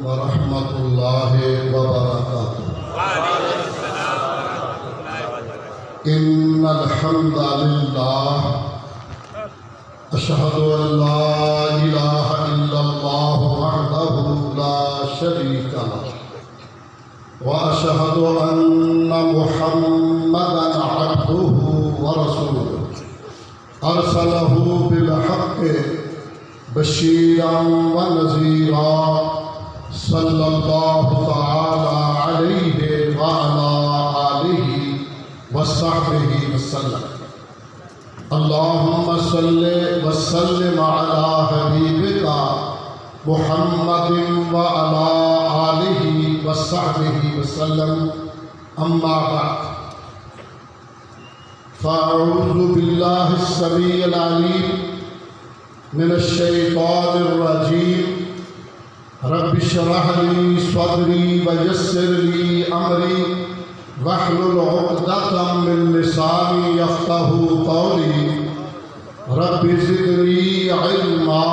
ورحمۃ اللہ وبرکاتہ۔ ان الحمد للہ اشہد ان لا الہ الا اللہ وحدہ لا شریک لہ واشہد ان محمدا عبدہ ورسولہ ارسلہ بالحق بشیرا ونذیرا صلی اللہ تعالی علیہ وعلی آلہ وصحبہ وسلم۔ اللہم صلی وسلم علی حبیبک محمد وعلی آلہ وصحبہ وسلم، اما بعد فاعوذ باللہ السمیع العلیم من الشیطان الرجیم۔ رب اشرح لی صدری ویسر لی امری واحلل عقدۃ من لسانی یفقہوا قولی۔ رب زدنی علما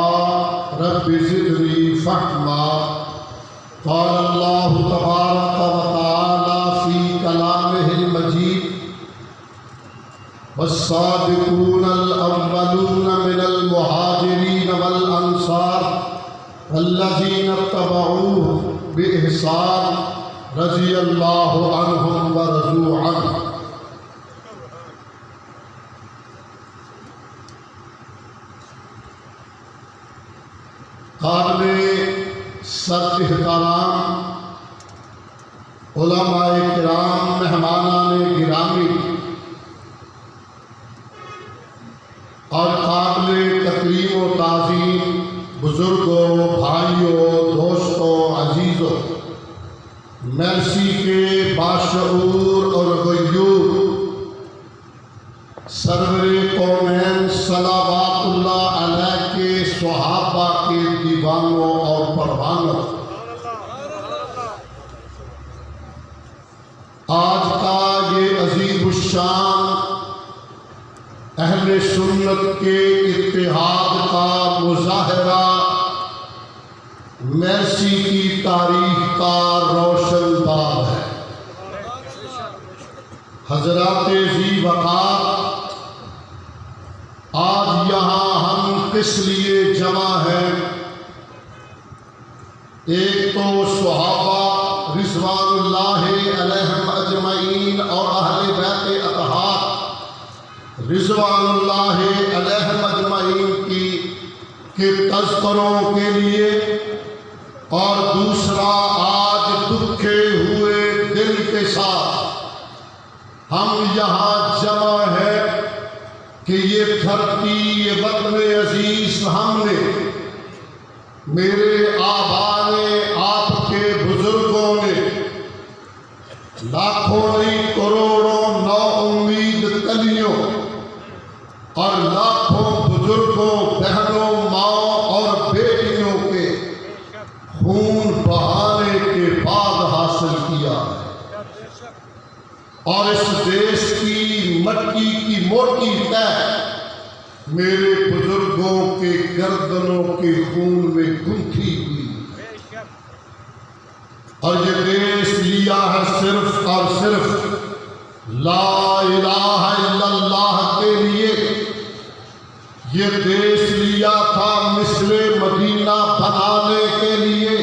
رب زدنی فہما۔ قال اللہ تبارک وتعالی فی کلامہ المجید والسابقون الاولون من المہاجرین والانصار والذین اتبعوهم بإحسان رضی اللہ عنہم ورضوا عنہ۔ قابل سر احترام علماء کرام، مہمانان گرامی اور قابل تکریم و تعظیم بزرگوں، بھائیوں، دوستوں، عزیزوں، مرسی کے باشعور اور غیور سرور کونین صلوات اللہ علیہ کے صحابہ کے دیوانوں اور پروانوں، آج کا یہ عظیم الشان اہل سنت کے اتحاد کا مظاہرہ مرسی کی تاریخ کا روشن باب ہے۔ حضرات ذی وقار، آج یہاں ہم کس لیے جمع ہیں؟ ایک تو صحابہ رضوان اللہ علیہم اجمعین اور اہل بیت اطہار رضوان اللہ علیہم اجمعین کے تذکروں کے لیے، اور دوسرا آج دکھے ہوئے دل کے ساتھ ہم یہاں جمع ہیں کہ یہ دھرتی، یہ وطن عزیز ہم نے، میرے آبا نے، آپ کے بزرگوں نے لاکھوں نہیں کروڑوں نو امید کلیوں اور لاکھوں بزرگوں، بہنوں، ماؤں اور بیٹیوں کے خون بہانے کے بعد حاصل کیا ہے، اور اس دیش کی مٹی کی موٹی تہ میرے بزرگوں کے گردنوں کے خون میں گنتھی ہوئی، اور یہ دیش لیا ہے صرف اور صرف لا الہ الا اللہ کے لیے۔ یہ دیش لیا تھا مثل مدینہ بنانے کے لیے۔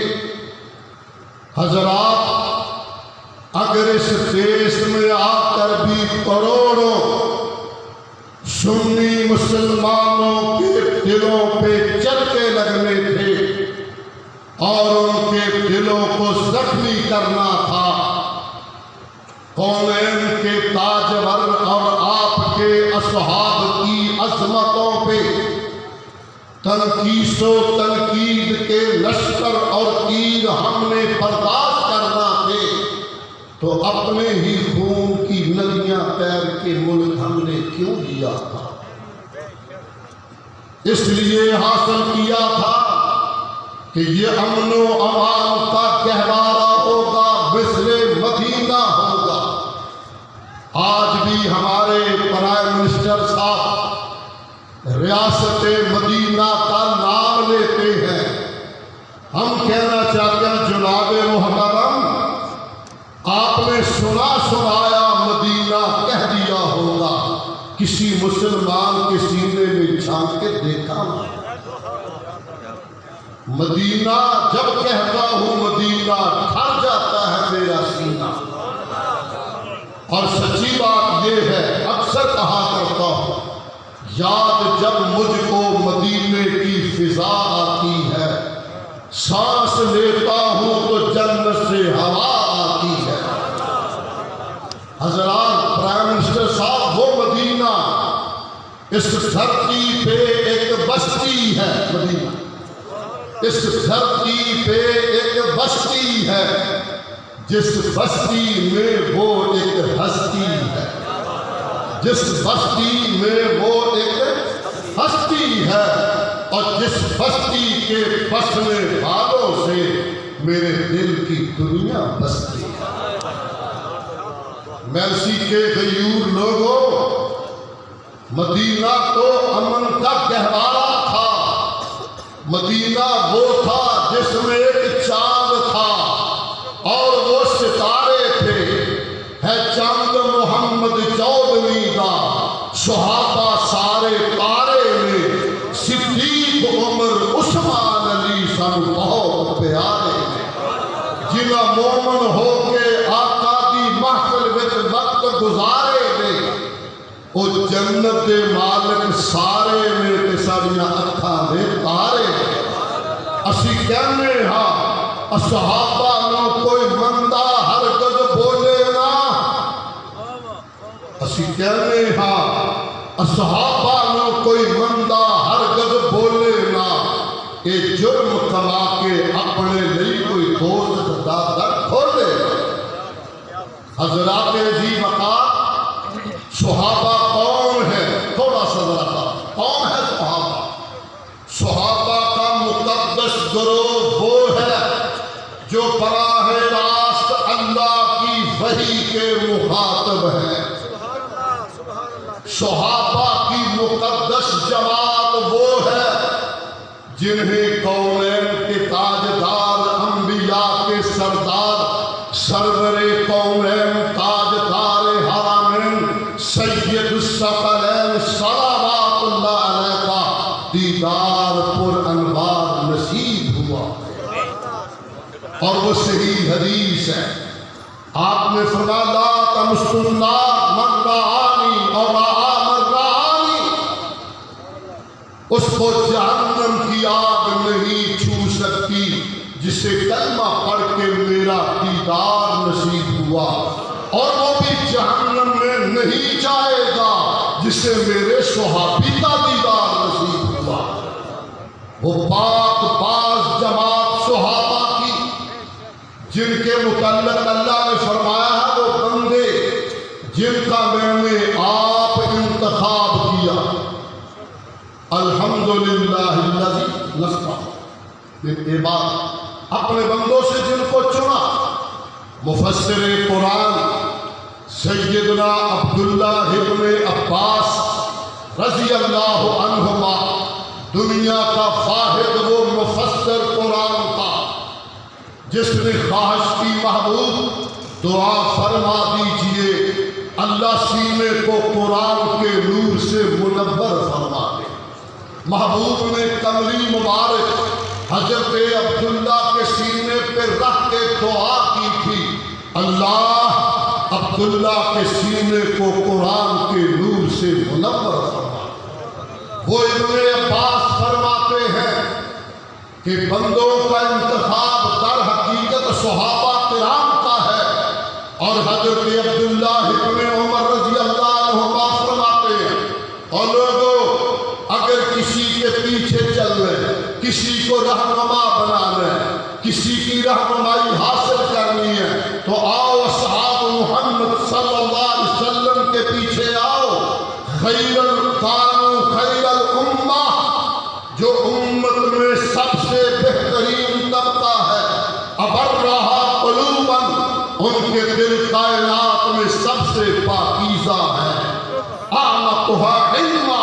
حضرات، اگر اس دیش میں آ کر بھی کروڑوں سنی مسلمانوں کے دلوں پہ چرکے لگنے تھے اور ان کے دلوں کو زخمی کرنا تھا، کونین کے تاجور اور آپ کے اصحاب کی عظمتوں پہ تنقیص و تنقید کے لشکر اور تیر ہم نے برداشت کرنا تھے، تو اپنے ہی خون کی ندیاں تیر کے ملک ہم نے کیوں لیا تھا؟ اس لیے حاصل کیا تھا کہ یہ امن و امان کا گہوارہ ہوگا، مثل مدینہ ہوگا۔ آج بھی ہمارے پرائم منسٹر صاحب ریاست مدینہ کا نام لیتے ہیں، ہم کہنا چاہتے ہیں جناب محترم آپ نے سنا سنایا مدینہ کہہ دیا ہوگا، کسی مسلمان کے سینے میں جھانک کے دیکھا نہ۔ مدینہ جب کہتا ہوں مدینہ ٹھر جاتا ہے میرا سینہ۔ اور سچی بات یہ ہے، اکثر کہا کرتا ہوں، یاد جب مجھ کو مدینے کی فضا آتی ہے، سانس لیتا ہوں تو جنت سے ہوا آتی ہے۔ حضرات، پرائم منسٹر صاحب، وہ مدینہ اس دھرتی پہ ایک بستی ہے۔ مدینہ اس دھرتی پہ ایک بستی ہے، جس بستی میں وہ ایک ہستی ہے، جس بستی میں وہ ایک ہستی ہے، اور جس بستی کے بسنے والوں سے میرے دل کی دنیا بستی ہے۔ مرسی کے غیور لوگوں، مدینہ تو امن کا گہوارہ تھا۔ مدینہ وہ تھا جس میں ایک چاند تھا اور وہ ستارے تھے، ہے چاند محمد چودھویں دا، صحابہ سارے تارے میں، صدیق عمر عثمان علی سن بہت پیارے میں، جنہ مومن ہو کے آقا دی محفل وچ وقت گزارے میں، او جنت دے مالک سارے میں تے ساڈیاں اکھاں دے تارے میں۔ اسی کہنے ہاں صحابہ نو کوئی مندہ ہرگز بولے نا، اسی کہنے ہاں صحابہ نو کوئی مندہ ہرگز بولے نا، اے جرم کما کے اپنے لئی کوئی دوست دا در کھولے۔ حضرات عزیز وقار، صحابہ کون ہے؟ تھوڑا سا ذرا تھا، کون ہے صحابہ؟ صحابہ کا مقدس گروہ وہ ہے جو براہ راست اللہ کی وحی کے مخاطب ہے۔ صحابہ کی مقدس جماعت وہ ہے جنہیں کونین کے تاجدار، انبیاء کے سردار، سرور کونین، تاجدار حرمین، سید الثقلین صلوات اللہ علیہ کا دیدار پر انوار نصیب ہوا۔ اور وہ صحیح حدیث ہے، آپ نے فرمایا لا تمس النار من رآنی اور رآ من رآنی، اس کو جہنم کی آگ نہیں چھو سکتی جسے کلمہ پڑھ کے میرا دیدار نصیب ہوا، اور وہ بھی جہنم میں نہیں جائے گا جسے میرے صحابی کا دیدار نصیب ہوا۔ وہ پاک باز جماعت صحابہ کی جن کے متعلق اللہ نے فرمایا ہے وہ بندے جن کا میں نے آپ انتخاب کیا، الحمدللہ الذی نصفہ، یہ بات اپنے بندوں سے جن کو چنا۔ مفسر قرآن سیدنا عبداللہ ابن عباس رضی اللہ عنہما، دنیا کا واحد وہ مفسر قرآن تھا جس نے خواہش کی محبوب دعا فرما دیجئے اللہ سینے کو قرآن کے نور سے منور فرما دے۔ محبوب نے کمری مبارک حضرت عبداللہ کے سینے پہ رکھ کے دعا کی تھی، اللہ عبداللہ کے سینے کو قرآن کے نور سے منور فرما۔ وہ ابن عباس فرماتے ہیں کہ بندوں کا انتخاب در حقیقت صحابہ کرام کا ہے، اور حضرت عبداللہ ابن عمر رضی اللہ عنہ فرماتے ہیں، اور لوگوں اگر کسی کے پیچھے چل رہے، کسی کو رہنما بنانا ہے، کسی کی رہنمائی حاصل کرنی ہے، تو آؤ اصحاب محمد صلی اللہ علیہ وسلم کے پیچھے آؤ۔ خیر القانو خیر الامہ، جو امت میں سب سے بہترین طبقہ ہے، ابرہا قلوبا، ان کے دل کائنات میں سب سے پاکیزہ ہے، اعمقہا علما،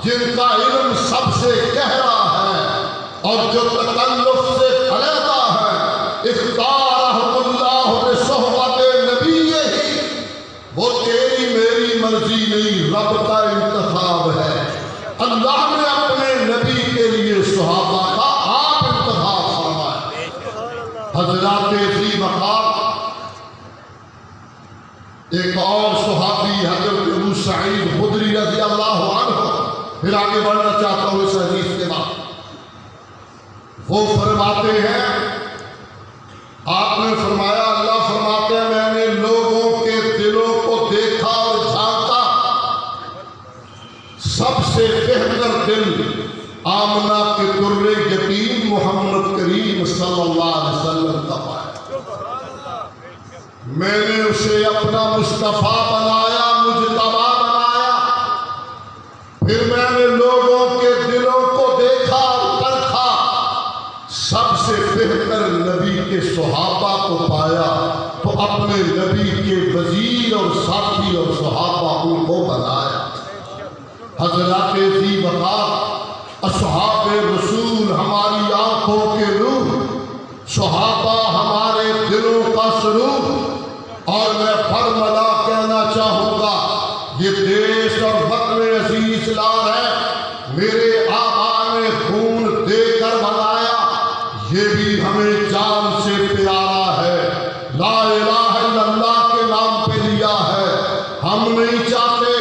جن کا علم سب سے گہرا ہے، اور جو تکلف سے علیحدہ ہے، نہیں رب کا انتخاب ہے. اللہ نے اپنے نبی کے لیے صحابہ کا آپ انتخاب فرمایا. حضرات ذی وقار ایک اور صحابی حضرت ابو سعید خدری رضی اللہ عنہ، پھر آگے بڑھنا چاہتا ہوں اس حدیث کے بعد. وہ فرماتے ہیں، آپ نے فرمایا، اللہ فرماتے ہیں میں نے لوگوں کے دلوں کو دیکھا اور جھانکا، سب سے بہتر دل آمنہ کے در یتیم محمد کریم صلی اللہ علیہ وسلم کا پایا. میں نے اسے اپنا مصطفیٰ بنایا، مجتبی بنایا. پھر میں نے لوگوں کے دلوں کو دیکھا اور پرکھا، سب سے بہتر نبی کے صحابہ کو پایا تو اپنے نبی کے وزیر اور ساتھی اور صحابہ کو بنایا. حضرات ذی وقار اصحاب رسول ہماری آنکھوں کے نور، صحابہ ہمارے دلوں کا سرور. اور میں فرملا کہنا چاہوں گا، یہ دیش اور وطن عزیز لال ہے، میرے آبا نے خون دے کر بنایا، یہ بھی ہمیں جان سے پیارا ہے. لا الہ الا اللہ کے نام پہ لیا ہے. ہم نہیں چاہتے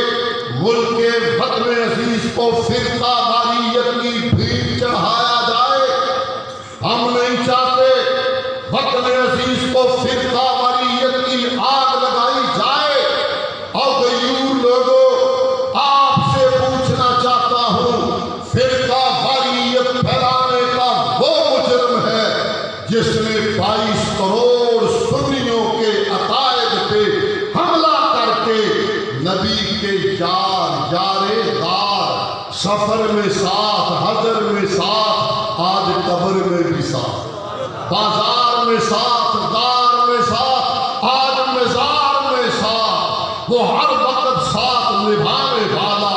ملک کے وطن عزیز کو فرقہ واریت کی بھیڑ چڑھایا جائے. ہم نہیں چاہتے وطن عزیز کو فرقہ واریت کی آگ لگائی جائے. اور غیور لوگوں، آپ سے پوچھنا چاہتا ہوں، فرقہ واریت پھیلانے کا وہ مجرم ہے جس نے 22 کروڑ سنیوں کے عقائد پہ حملہ کر کے نبی کے یار غار، سفر میں ساتھ، حضر میں ساتھ، آج قبر میں بھی ساتھ، بازار میں ساتھ، دار میں ساتھ، آج مزار میں ساتھ. وہ ہر وقت ساتھ نبھانے والا،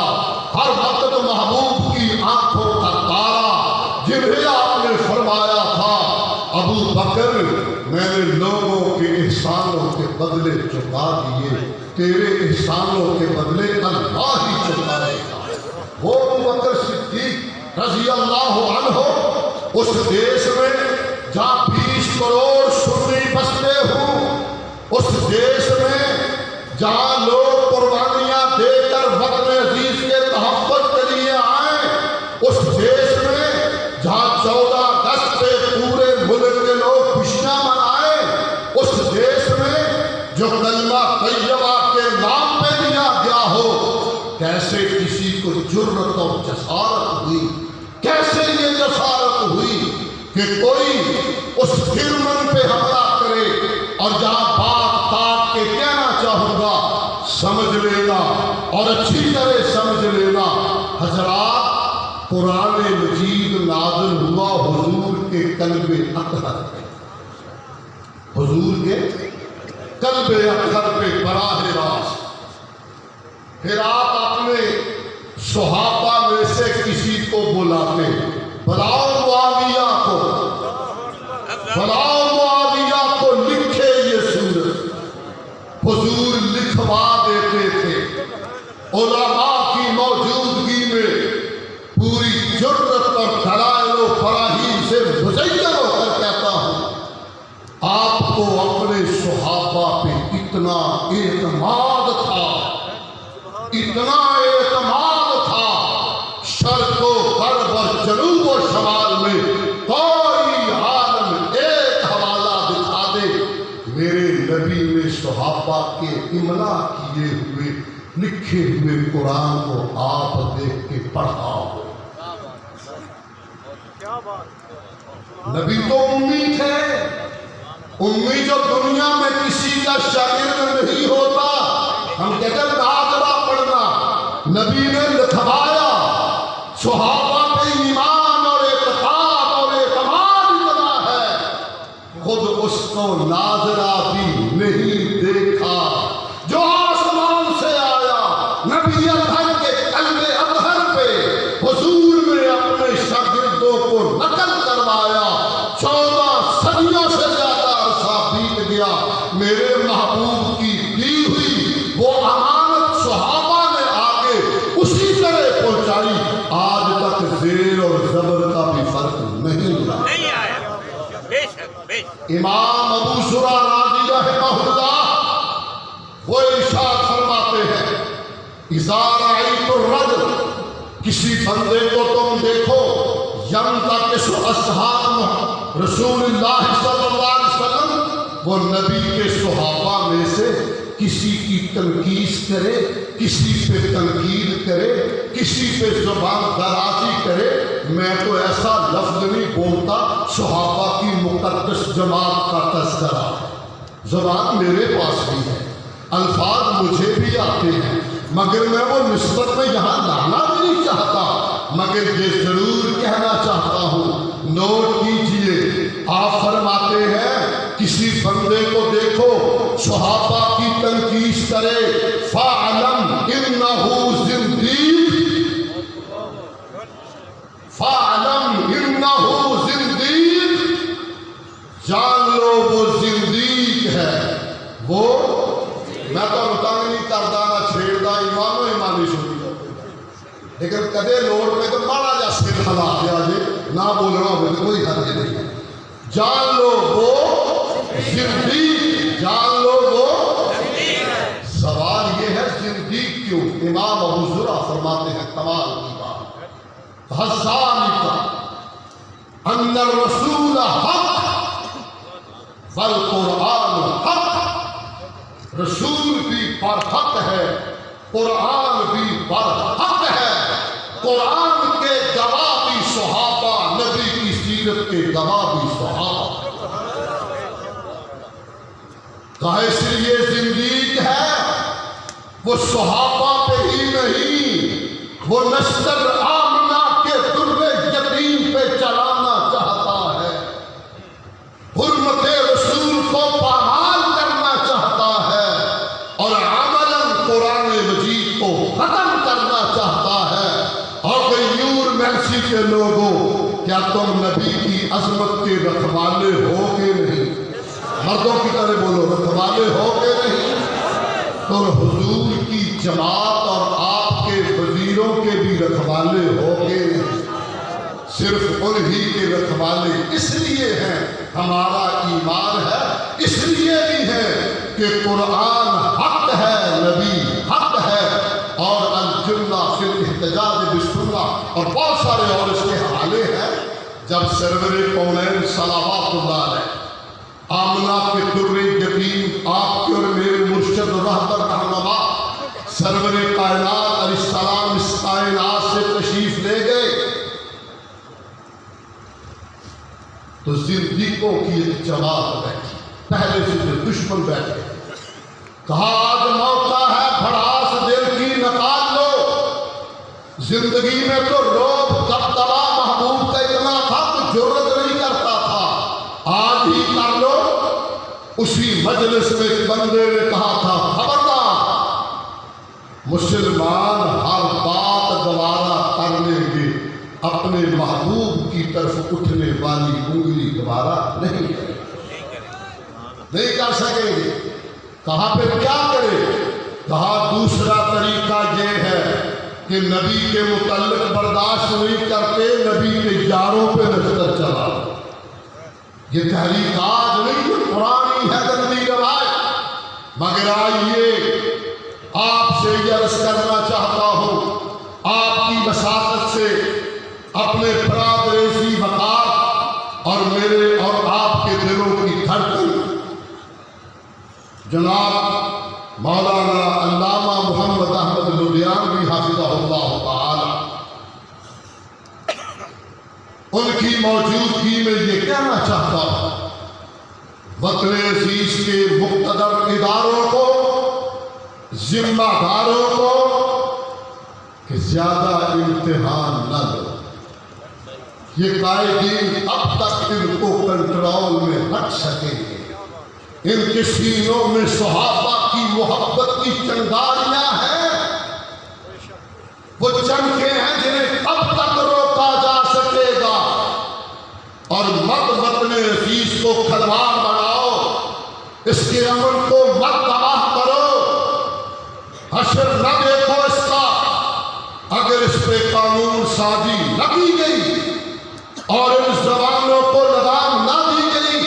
ہر وقت محبوب کی آنکھوں کا تارا، جنہیں آپ نے فرمایا تھا ابو بکر میں نے لوگوں کے احسانوں کے بدلے چکا دیے، تیرے احسانوں کے بدلے اللہ ہی چکائے گا. وہ ابو بکر صدیق رضی اللہ عنہ اس دیش میں جہاں 20 کروڑ سنی بستے ہوں، اس دیش میں جہاں لوگ قربانیاں دے کر وطن عزیز کے تحفظ کے لیے آئیں، اس دیش میں جہاں 14 اگست پہ پورے ملک کے لوگ خوشیاں منائیں، اس دیش میں جو کلمہ طیبہ کے نام پہ دیا گیا ہو، کیسے کسی کو جرأت اور جسارت ہوئی، کیسے یہ جسارت ہوئی کہ کوئی اس گرمن پہ حملہ کرے. اور جہاں بات تاک کے کہنا چاہوں گا، سمجھ لینا اور اچھی طرح سمجھ لینا، حضرات قرآن مجید نازل ہوا حضور کے قلب اطہر پہ، حضور کے قلب اطہر پہ براہ راست. پھر آپ اپنے صحابہ میں سے کسی کو بلاتے، بلاؤ معاویہ کو، بلاؤ معاویہ کو لکھے یہ سورت. حضور لکھوا دیتے تھے. علماء کی موجودگی میں پوری جرأت اور دلائل و براہین سے مزین ہو کر کہتا ہوں، آپ کو اپنے صحابہ پہ اتنا اعتماد تھا، اتنا اعتماد تھا، شرق و غرب اور جنوب و شمال میں کوئی عالم ایک حوالہ دکھا دے میرے نبی نے صحابہ کے املا کیے ہوئے لکھے ہوئے قرآن کو آپ دیکھ کے پڑھا ہو. نبی تو امی تھے، امی جو دنیا میں کسی کا شاگرد نہیں ہوتا. ہم کہتے ہیں ناظرہ پڑھنا، نبی نے لکھوایا. صحابہ پہ ایمان اور اعتقاد اور اعتماد اتنا ہے، خود اس کو ناظرہ بھی نہیں دیکھا جو آسمان سے آیا. نبی اطہر کے قلب اطہر پہ حضور نے اپنے شاگردوں کو نقل کروایا. 14 صدیوں سے زیادہ عرصہ بیت گیا. میرے محبوب کی دی ہوئی وہ امانت صحابہ نے امام ابو زرع راضی رحمہ اللہ وہ ارشاد فرماتے ہیں اذا رأیت الرجل کسی بندے کو تم دیکھو ینتقص اصحاب رسول اللہ صلی اللہ علیہ وسلم وہ نبی کے صحابہ میں سے کسی کی تنقید کرے کسی پہ تنقید کرے کسی پہ زبان درازی کرے میں تو ایسا لفظ نہیں بولتا صحابہ کی مقدس جماعت کا تذکرہ زبان میرے پاس بھی ہے الفاظ مجھے بھی آتے ہیں مگر میں وہ نسبت میں یہاں لانا نہیں چاہتا مگر یہ ضرور کہنا چاہتا ہوں نوٹ کیجئے آپ فرماتے ہیں کسی بندے کو دیکھو صحابہ کی تنقید کرے فَعْلَمْ إِنَّهُ زِنْدِيقٌ فَعْلَمْ إِنَّهُ زِنْدِيقٌ جان لو وہ زندیق ہے وہ میں تو تنگ نہیں کرتا نہ چھیڑتا ایمان و ایمانی شروع کرتے لیکن کدے لوڑ پہ تو ماڑا جا سر ہلا دیا جے نہ بولنا ہوئے تو کوئی حرج نہیں جان لو وہ زندیق جان لو وہ سوال یہ ہے زندیق کیوں امام ابو زرع فرماتے ہیں کمال کی بات حسانکا ان الرسول حق والقرآن حق رسول بھی پر حق ہے قرآن بھی پر حق ہے قرآن کے گواہ بھی صحابہ نبی کی سیرت کے گواہ بھی صحابہ کہا اس لیے زندیق ہے وہ صحابہ پہ ہی نہیں وہ نشتر آمنہ کے در یتیم پہ چلانا چاہتا ہے حرمت رسول کو پامال کرنا چاہتا ہے اور عملاً قرآن مجید کو ختم کرنا چاہتا ہے اور غیور محسی کے لوگوں کیا تم نبی کی عظمت کے رکھوالے ہو کہ نہیں مردوں کی طرح بولو رکھوالے ہو کہ نہیں تو حضور کی جماعت اور آپ کے وزیروں کے بھی رکھوالے ہو کہ نہیں صرف انہی کے رکھوالے اس لیے ہیں ہمارا ایمان ہے اس لیے بھی ہے کہ قرآن حق ہے نبی حق ہے اور الجنہ فی الاحتجاج بالسنہ اور بہت سارے اور اس کے حوالے ہیں جب سرور کونین صلوات اللہ علیہ آمنہ کے در یتیم آپ کے اور میرے مرشد و رہبر رہنما سرور کائنات علیہ السلام اس کائنات سے تشریف لے گئے تو زندگیوں کی ایک جماعت بیٹھی پہلے سے دشمن بیٹھے کہا آج موقع ہے بھڑاس دل کی نکال لو زندگی میں تو روب دبدبا محبوب کا اتنا تھا کہ جرت نہیں کرتا تھا آج ہی کر لو اسی مجلس میں ایک بندے نے کہا تھا خبردار مسلمان ہر بات گوارا کر لیں گے اپنے محبوب کی طرف اٹھنے والی انگلی دوبارہ نہیں کرے نہیں کر سکیں گے کہاں پہ کیا کرے کہا دوسرا طریقہ یہ ہے کہ نبی کے متعلق برداشت نہیں کرتے نبی کے یاروں پہ نظر چلا یہ تحریک آج نہیں یہ پرانی ہے گندی روایت مگر آئیے آپ سے یہ عرض کرنا چاہتا ہوں آپ کی وساطت سے اپنے برادریزی وقار اور میرے اور آپ کے دلوں کی دھڑکن جناب مولانا علامہ محمد احمد لدھیانوی حافظہ اللہ تعالی ان کی موجودگی میں یہ کہنا چاہتا ہوں وطن عزیز کے مقتدر اداروں کو ذمہ داروں کو کہ زیادہ امتحان نہ لو یہ قائدین اب تک ان کو کنٹرول میں رکھ سکیں گے ان کے سینوں میں صحابہ کی محبت کی چنگاریاں ہیں وہ چمکے ہیں جنہیں اب تک روکا جا سکے گا اور مت وطن عزیز کو کھلواڑ بناؤ اس کے امن کو مت تباہ کرو حشر نہ دیکھو اس کا اگر اس پہ قانون سازی نہ کی گئی اور ان زبانوں کو لگام نہ دی گئی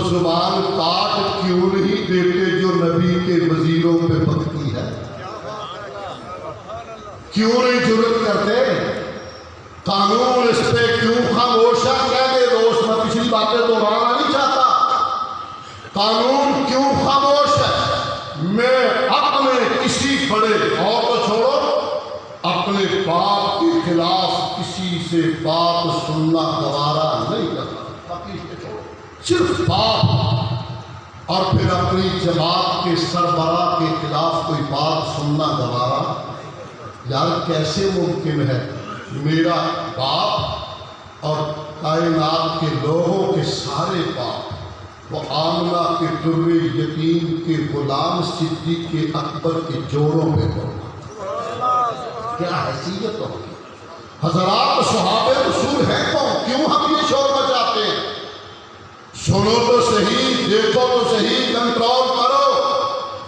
زبان کاٹ کیوں نہیں دیتے جو نبی کے وزیروں پہ بکتی ہے؟ کیوں نہیں جرت کرتے؟ قانون اس پہ کیوں خاموش ہے؟ کہہ دے دوست، میں پچھلی باتیں دہرانا نہیں چاہتا۔ قانون کیوں خاموش ہے؟ میں اپنے کسی بڑے اور تو چھوڑو، اپنے باپ کے خلاف کسی سے بات سننا گوارا نہیں کرتا، صرف باپ اور پھر اپنی جماعت کے سربراہ کے خلاف کوئی بات سننا گوارا۔ یار کیسے ممکن ہے میرا باپ اور کائنات کے لوگوں کے سارے باپ وہ آمنہ کے در یتیم کے غلام صدیق کے اکبر کے جوڑوں پہ کرنا، کیا حیثیت ہوگی؟ حضرات صحابہ رسول ہیں کون؟ کیوں ہم یہ شور بجاتے ہیں؟ سنو تو صحیح، دیکھو تو صحیح، کنٹرول کرو،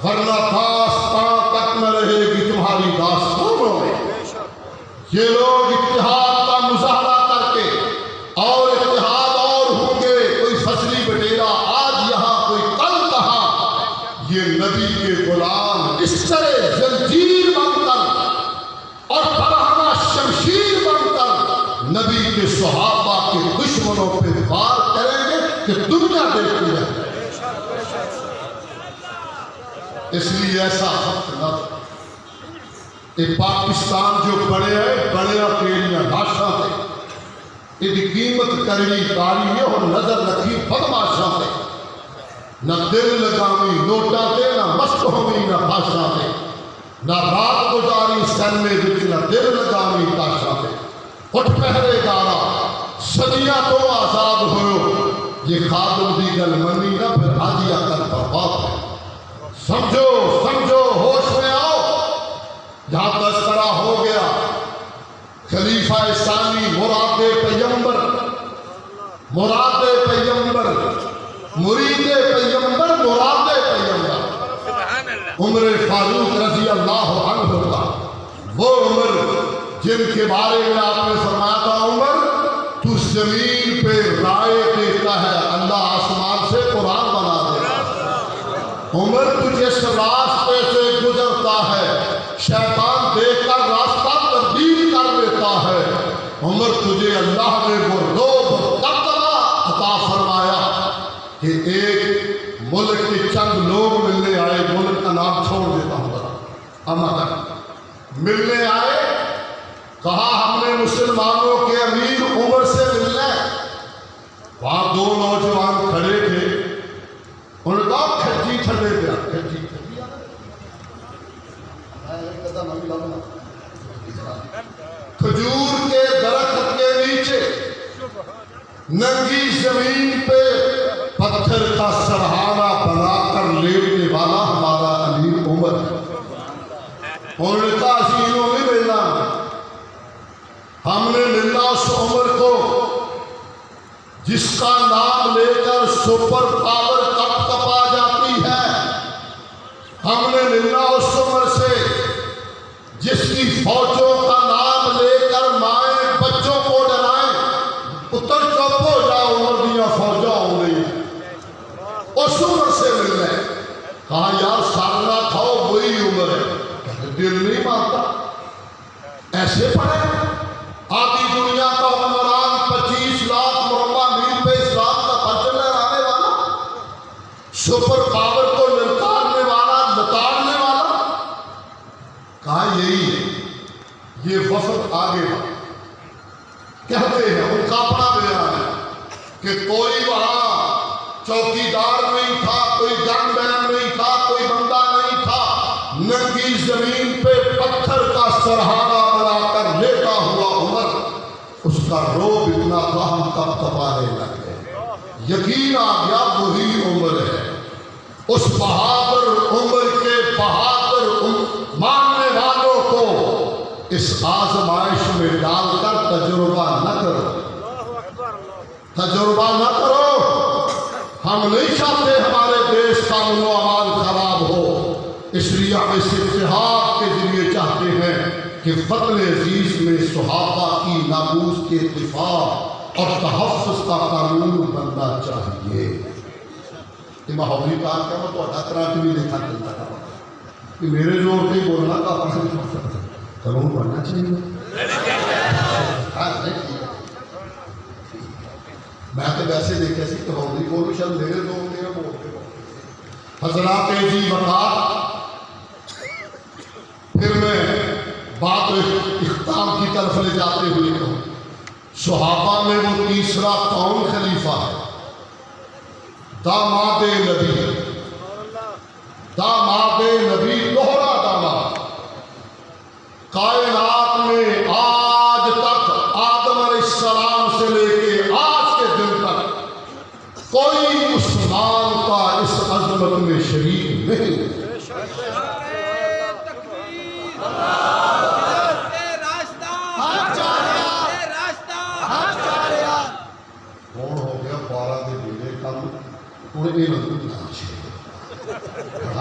ورنہ داستان تک نہ رہے گی تمہاری داستانوں میں۔ یہ لوگ اتحاد کا مظاہرہ کر کے اور اتحاد اور ہوں گے، کوئی فصلی بٹیرا آج یہاں کوئی کل کہاں، یہ نبی کے غلام اس طرح زنجیر بن کر اور برہنہ شمشیر بن کر نبی کے صحابہ کے دشمنوں پہ وار کریں گے کہ دنیا دیکھتی ہے۔ اس لیے ایسا وقت نہ پاکستان جو بڑے ہیں بڑے اکیلیاں لاشاں تھے، یہ قیمت کرنی کاری اور نظر رکھی بدماشاں تھے، نہ دل لگامی نوٹا تھے، نہ مست ہوئی نہ بھاشاں تھے، نہ رات گزاری سن میں بچ نہ دل لگامی تاشاں تھے۔ اٹھ پہرے دارا صدیاں تو آزاد ہوئے، یہ خادم دی گل منی نہ پھر آجیا کر برباد ہے۔ سمجھو سمجھو ہوش میں آؤ، جہاں تذکرہ ہو گیا خلیفہ ثانی مراد پیغمبر، مراد پیغمبر، مرید پیغمبر، مراد پیغمبر عمر فاروق رضی اللہ عنہ کا، وہ عمر جن کے بارے میں آپ نے فرمایا تھا عمر تو زمین پہ رائے دیتا ہے، اللہ آسمان سے قرآن بنا دیتا ہے۔ عمر تو جس راستے سے گزرتا ہے شیطان دیکھ کر راستہ تبدیل کر دیتا ہے۔ عمر تجھے اللہ نے وہ روب تقویٰ عطا فرمایا کہ ایک ملک کے چند لوگ ملنے آئے، ملک کا نام چھوڑ دیتا ہوں ذرا، امریکہ ملنے آئے، کہا ہم نے مسلمانوں کے امیر عمر سے ملنا ہے۔ وہاں دو نوجوان کھڑے تھے، انہوں نے کہا کھجی تھلے دیا، کھجی کھجور کے درخت کے نیچے ننگی زمین پہ پتھر کا سرہارا بنا کر لیٹنے والا ہمارا امیر عمر ہے۔ انہوں نے کہا اسینوں نہیں ملنا، ہم نے ملنا اس عمر کو جس کا نام لے کر سپر پاور کپ کپا جاتی ہے، ہم نے ملنا اس عمر سے جس کی فوجوں کا نام لے کر مائیں بچوں کو ڈرائیں، پتر چپ ہو جاؤ عمر دیا فوجاں ہو رہی ہیں، اس عمر سے مل رہے۔ کہا یار سر نہ کھاؤ وہی عمر ہے، دل نہیں مانتا، ایسے پڑھے آدھی دنیا کا حکمران 25 لاکھ مربع میل پہ اسلام کا پرچم لہرانے والا، سپر پاور کو للکارنے والا، لتاڑنے والا، کہا یہی ہے۔ یہ وفد آگے بڑھا، کہتے ہیں ان کا اپنا بیان ہے کہ کوئی وہاں چوکیدار نہیں تھا، کوئی گن مین نہیں تھا، کوئی بندہ نہیں تھا، ننگی زمین پہ پتھر کا سرہارا بنا کر لیٹا ہوا عمر، اس کا روب اتنا تھا ہم کب کپانے لگے، یقین آ گیا وہی عمر ہے۔ اس بہادر عمر کے بہادر ماننے والوں کو اس آزمائش میں ڈال کر تجربہ نہ کرو، تجربہ نہ کرو۔ ہم نہیں چاہتے ہمارے دیش کا امن و امان خراب ہو، اس لیے ہم اس اتحاد کے ذریعے چاہتے ہیں کہ وطن عزیز میں صحابہ کی ناموس کے دفاع اور تحفظ کا قانون بننا چاہیے۔ کہ میں حوضی کام کیا میں تو طرح کی بھی دیکھا چلتا تھا کہ میرے زور سے ہی بولنا تو اپنا چلو پڑھنا چاہیے. میں تو ویسے دیکھا سی کہ حوضی بولو شاید میرے زور سے بول کے حضرات جی بتا. پھر میں بات اختتام کی طرف لے جاتے ہوئے کہوں صحابہ میں وہ تیسرا کون خلیفہ ہے؟ داماد نبی. داماد نبی دوہرا داماد. کائنات میں آج تک آدم علیہ السلام سے لے کے آج کے دن تک کوئی عثمان کا اس عظمت میں شریک نہیں.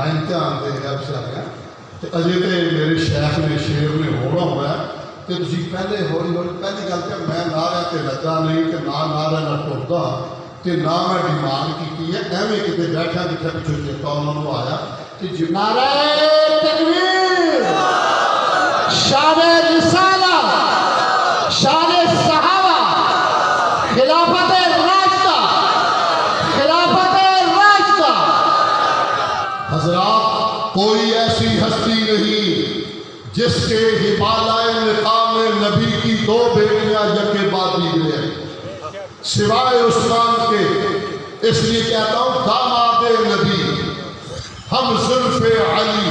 امتحان دے گا اجے تو میرے شیخ نے شیر نے ہونا ہوا ہے کہ تھی پہلے ہولی ہولی پہلی گل کہ میں نعرے تے لگا نہیں کہ نعرے نہ ٹرتا کہ نہ میں ڈیمانڈ کی ہے. ایویں کتنے بیٹھا جتنے پچھو چیتا انہوں نے آیا کہ نعرہ تکبیر، شان رسالہ، شان صحابہ، خلافت راشدہ، خلافت راشدہ. حضرات کوئی ایسی ہستی نہیں جس کے ہمالیہ مقام نبی کی دو بیٹیاں یکے بعد گزرے سوائے عثمان کے. اس لیے کہتا ہوں داماد نبی، ہم زلف علی،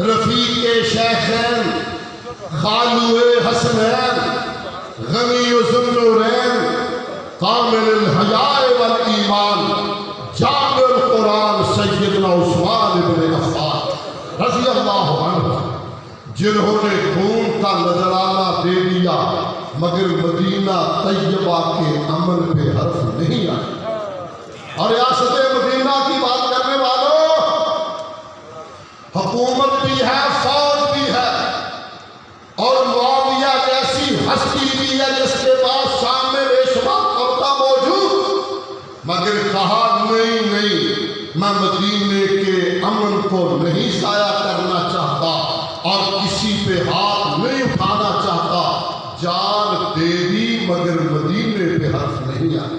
رفیق شیخین، خالو حسنین، غنی و ذوالنورین، کامل الحیاء والایمان، جامع القرآن سیدنا عثمان بن عفان رضی اللہ عنہ، جنہوں نے خون کا نذرانہ دے دیا مگر مدینہ طیبہ کے امن پہ حرف نہیں آیا. اور ریاست مدینہ کی بات کرنے والوں، حکومت بھی ہے، فوج بھی ہے، اور معاویہ جیسی ہستی بھی ہے جس کے پاس شام میں بے شمار طبقہ موجود، مگر کہا نہیں میں مدینے کے امن کو نہیں ضائع کرنا چاہتا اور کسی پہ ہاتھ نہیں اٹھانا چاہتا. جان دے دی مگر مدینے پہ حرف نہیں آئے.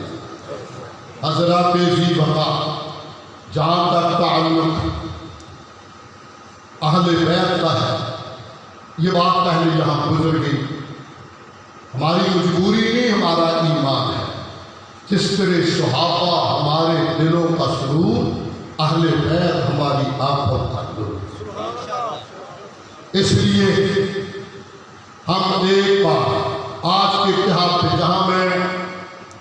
حضرات جی بتا جہاں تک تعلق اہل بیت کا ہے، یہ بات پہلے یہاں گزر گئی. ہماری مجبوری نہیں، ہمارا ایمان ہے. جس طرح صحابہ ہمارے دلوں کا سرور، اہل بیت ہماری آنکھوں کا نور. اس لیے ہم ایک بار آج کے اتحاد پہ جہاں میں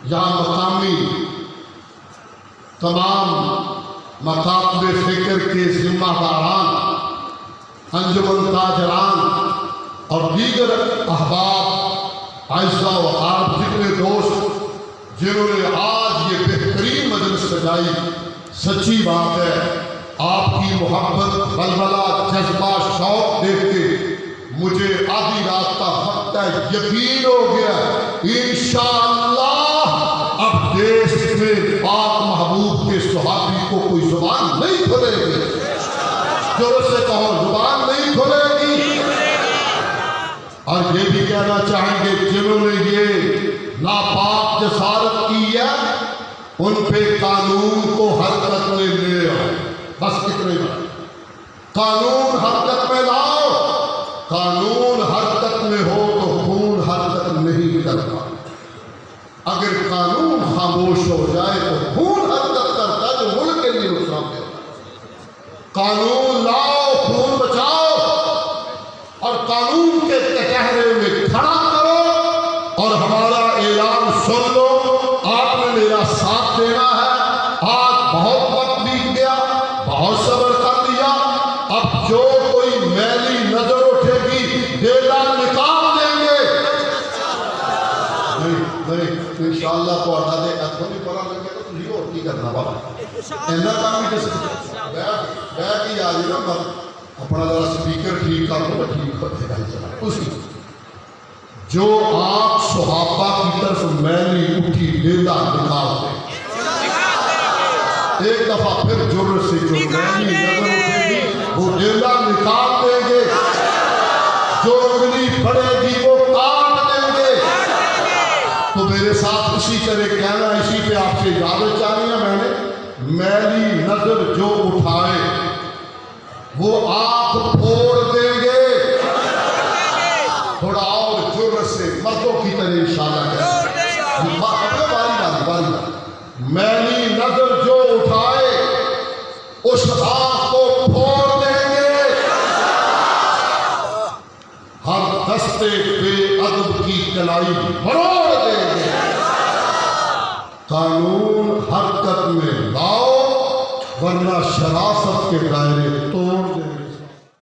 یہاں مقامی تمام مکاتب فکر کے ذمہ داران، انجمن تاجران اور دیگر احباب، اعزاء و اقارب، جتنے دوست جنہوں نے آج یہ بہترین مجلس سجائی، سچی بات ہے آپ کی محبت، بلبلہ، جذبہ، شوق دیکھ کے مجھے آدھی رات کا وقت یقین ہو گیا انشاءاللہ اب دیش میں پاک محبوب کے صحابی کو کوئی زبان نہیں کھلے گی. جور سے کہو زبان نہیں کھلے گی. اور یہ بھی کہنا چاہیں گے جنہوں نے یہ ناپاک جسارت کی ہے ان پہ قانون کو حرکت میں لے آؤ. بس اتنے بات، قانون حرکت میں لاؤ. قانون حرکت میں ہو تو خون حرکت نہیں کرتا. اگر قانون خاموش ہو جائے تو خون حرکت کرتا ہے جو ملک کے لیے نقصان دیتا. قانون لاؤ، خون بچاؤ اور قانون کے کٹہرے میں کھڑا کرو. اور ہمارا اعلان سن لو، آپ نے میرا ساتھ دینا ہے. آج بہت وقت بیت گیا، بہت صبر کر لیا. اب جو کوئی میلی نظر اٹھے گی ڈیلا نکال دیں گے. نہیں انشاءاللہ تو آٹھا دے اتھو نہیں پڑھا لگے تو تجھے اور کی کرنا پڑا. اینا کام بھی کسی بیٹھ ہی آجی نا پر اپنا ذرا سپیکر ٹھیک کر لو ٹھیک کرتے ہیں. اسی جو آپ صحابہ کی طرف میلی اٹھی ڈیلا نکال دیں. ایک دفعہ پھر جرت سے جو نینی نظر اٹھے گی وہ ڈیلا نکال دیں گے، جو انگلی پڑے گی وہ کاٹ دیں گے۔ تو میرے ساتھ اسی طرح کہنا، اسی پہ آپ سے اجازت چاہیے میں نے، میلی نظر جو اٹھائے وہ آنکھ پھوڑ دیں گے۔ تھوڑا اور جرت سے مردوں کی طرح اشارہ کریں، میلی نظر جو اٹھائے اس آنکھ کو پھوڑ دیں گے۔ ہر دستے بے ادب کی کلائی مروڑ دیں گے۔ قانون حرکت میں لاؤ ورنہ شراست کے دائرے توڑ دیں گے۔